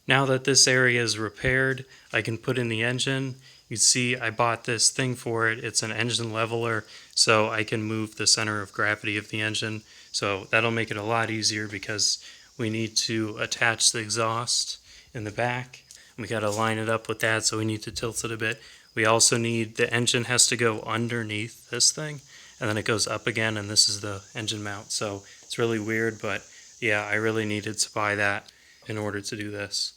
Now that this area is repaired, I can put in the engine. You see I bought this thing for it. It's an engine leveler, so I can move the center of gravity of the engine. So that'll make it a lot easier because we need to attach the exhaust in the back. We got to line it up with that, so we need to tilt it a bit. We also need, the engine has to go underneath this thing, and then it goes up again, and this is the engine mount. So it's really weird, but yeah, I really needed to buy that in order to do this.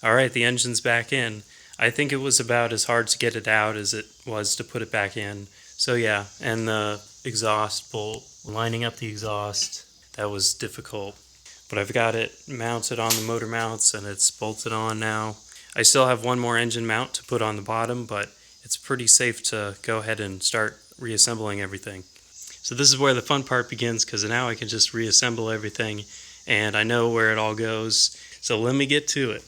All right, the engine's back in. I think it was about as hard to get it out as it was to put it back in. So yeah, and the exhaust bolt, lining up the exhaust, that was difficult. But I've got it mounted on the motor mounts and it's bolted on now. I still have one more engine mount to put on the bottom, but it's pretty safe to go ahead and start reassembling everything. So this is where the fun part begins, because now I can just reassemble everything and I know where it all goes. So let me get to it.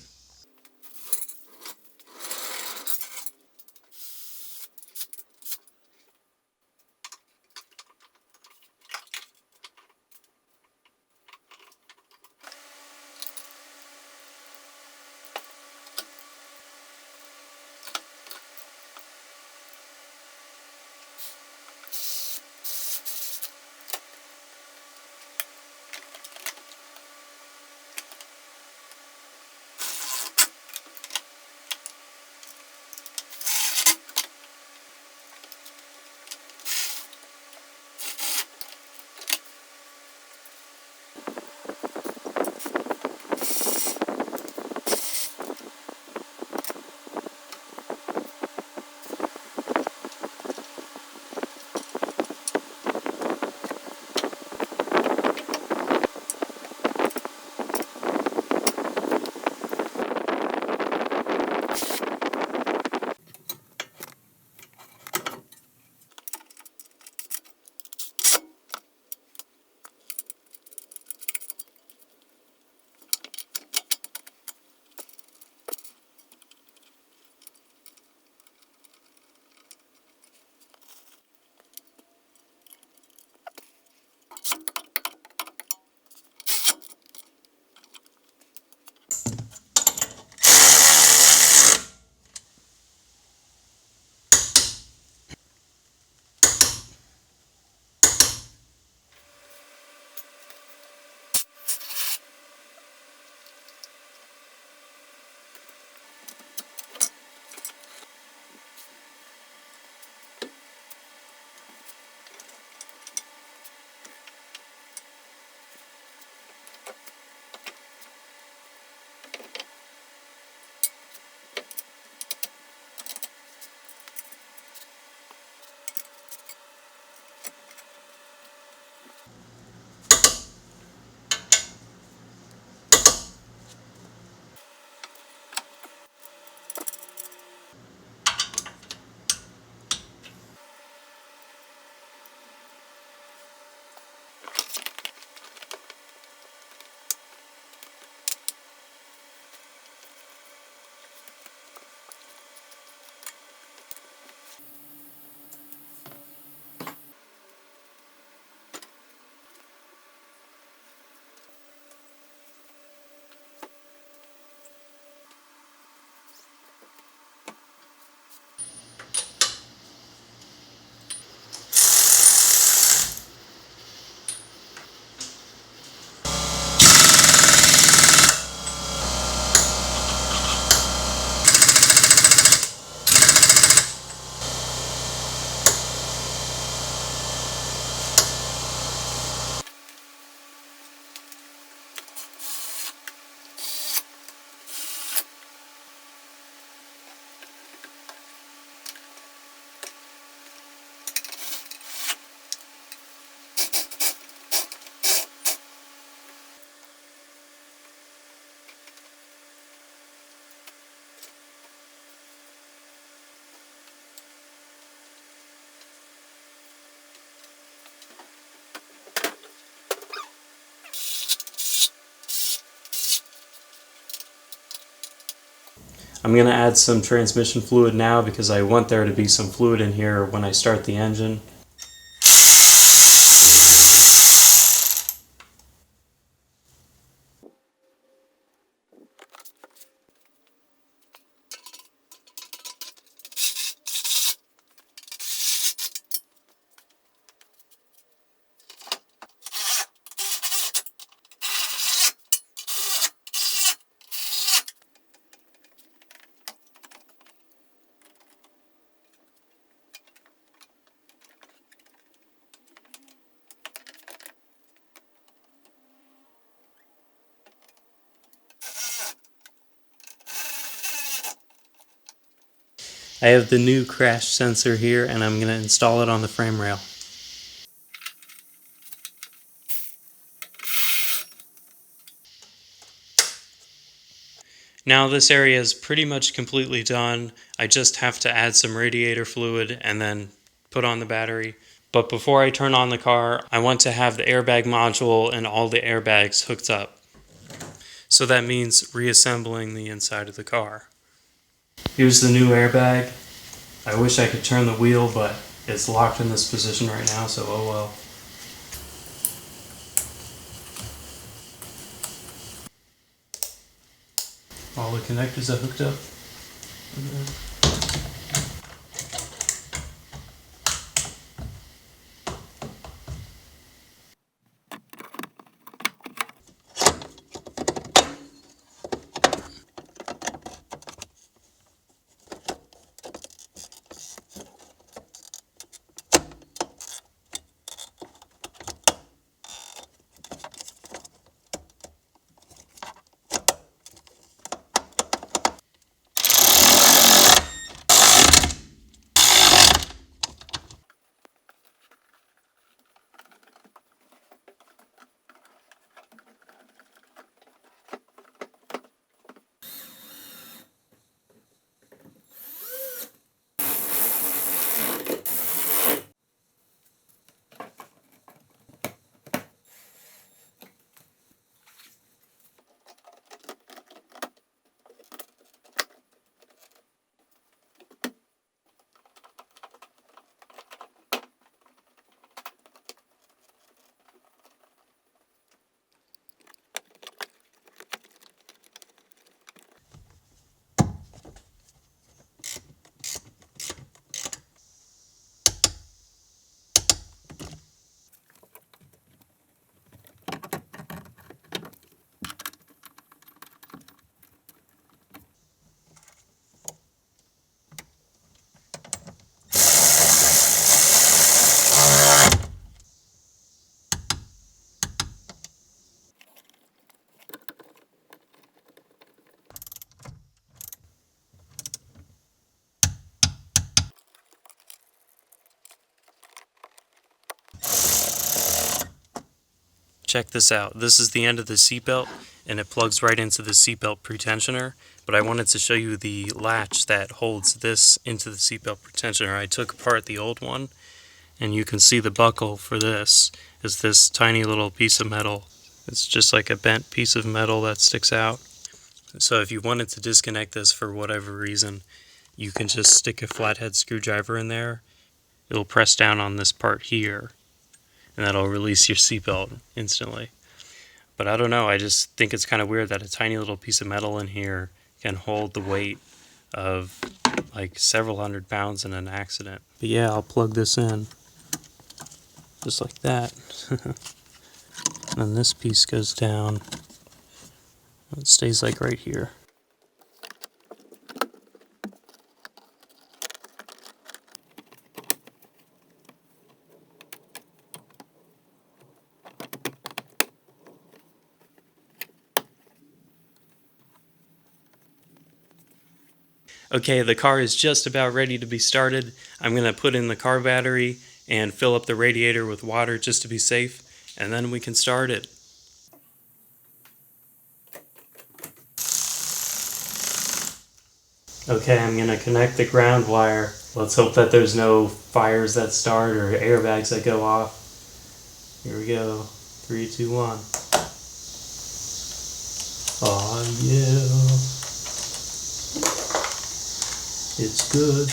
I'm going to add some transmission fluid now because I want there to be some fluid in here when I start the engine. I have the new crash sensor here and I'm going to install it on the frame rail. Now this area is pretty much completely done. I just have to add some radiator fluid and then put on the battery. But before I turn on the car, I want to have the airbag module and all the airbags hooked up. So that means reassembling the inside of the car. Here's the new airbag. I wish I could turn the wheel, but it's locked in this position right now, so oh well. All the connectors are hooked up. Check this out. This is the end of the seatbelt and it plugs right into the seatbelt pretensioner, but I wanted to show you the latch that holds this into the seatbelt pretensioner. I took apart the old one and you can see the buckle for this is this tiny little piece of metal. It's just like a bent piece of metal that sticks out. So if you wanted to disconnect this for whatever reason, you can just stick a flathead screwdriver in there. It'll press down on this part here and that'll release your seatbelt instantly. But I don't know, I just think it's kind of weird that a tiny little piece of metal in here can hold the weight of like several hundred pounds in an accident. But yeah, I'll plug this in just like that. And then this piece goes down. It stays like right here. Okay, the car is just about ready to be started. I'm going to put in the car battery and fill up the radiator with water just to be safe, and then we can start it. Okay, I'm going to connect the ground wire. Let's hope that there's no fires that start or airbags that go off. Here we go. 3, 2, 1. Oh yeah. It's good.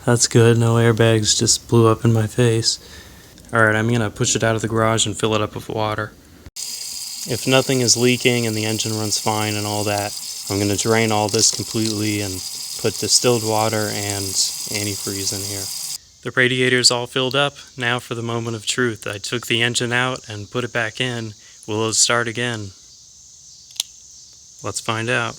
That's good, no airbags just blew up in my face. Alright, I'm gonna push it out of the garage and fill it up with water. If nothing is leaking and the engine runs fine and all that, I'm gonna drain all this completely and put distilled water and antifreeze in here. The radiator's all filled up. Now for the moment of truth. I took the engine out and put it back in. Will it start again? Let's find out.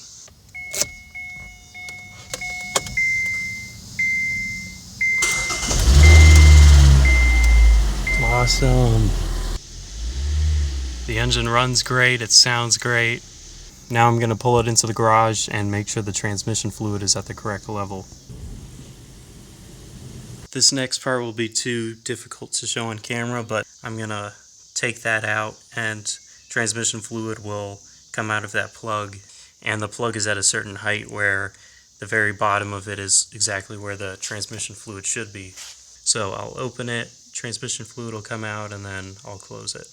Awesome. The engine runs great, it sounds great. Now I'm going to pull it into the garage and make sure the transmission fluid is at the correct level. This next part will be too difficult to show on camera, but I'm going to take that out and transmission fluid will come out of that plug. And the plug is at a certain height where the very bottom of it is exactly where the transmission fluid should be. So I'll open it, transmission fluid will come out, and then I'll close it.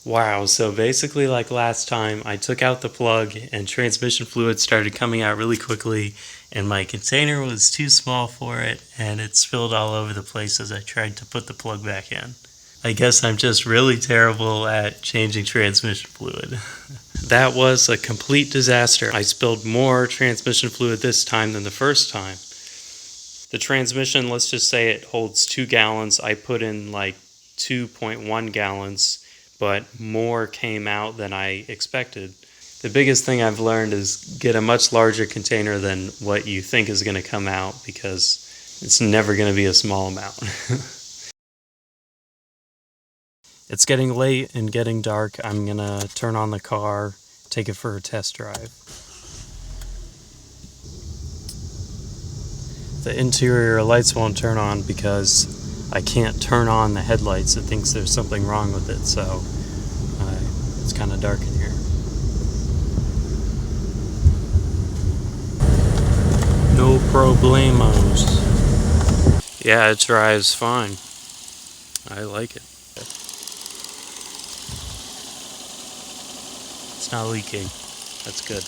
Wow, so basically like last time, I took out the plug and transmission fluid started coming out really quickly and my container was too small for it and it spilled all over the place as I tried to put the plug back in. I guess I'm just really terrible at changing transmission fluid. That was a complete disaster. I spilled more transmission fluid this time than the first time. The transmission, let's just say it holds 2 gallons. I put in like 2.1 gallons. But more came out than I expected. The biggest thing I've learned is get a much larger container than what you think is going to come out because it's never going to be a small amount. It's getting late and getting dark. I'm going to turn on the car, take it for a test drive. The interior lights won't turn on because I can't turn on the headlights. It thinks there's something wrong with it, so it's kind of dark in here. No problemos. Yeah, it drives fine. I like it. It's not leaking. That's good.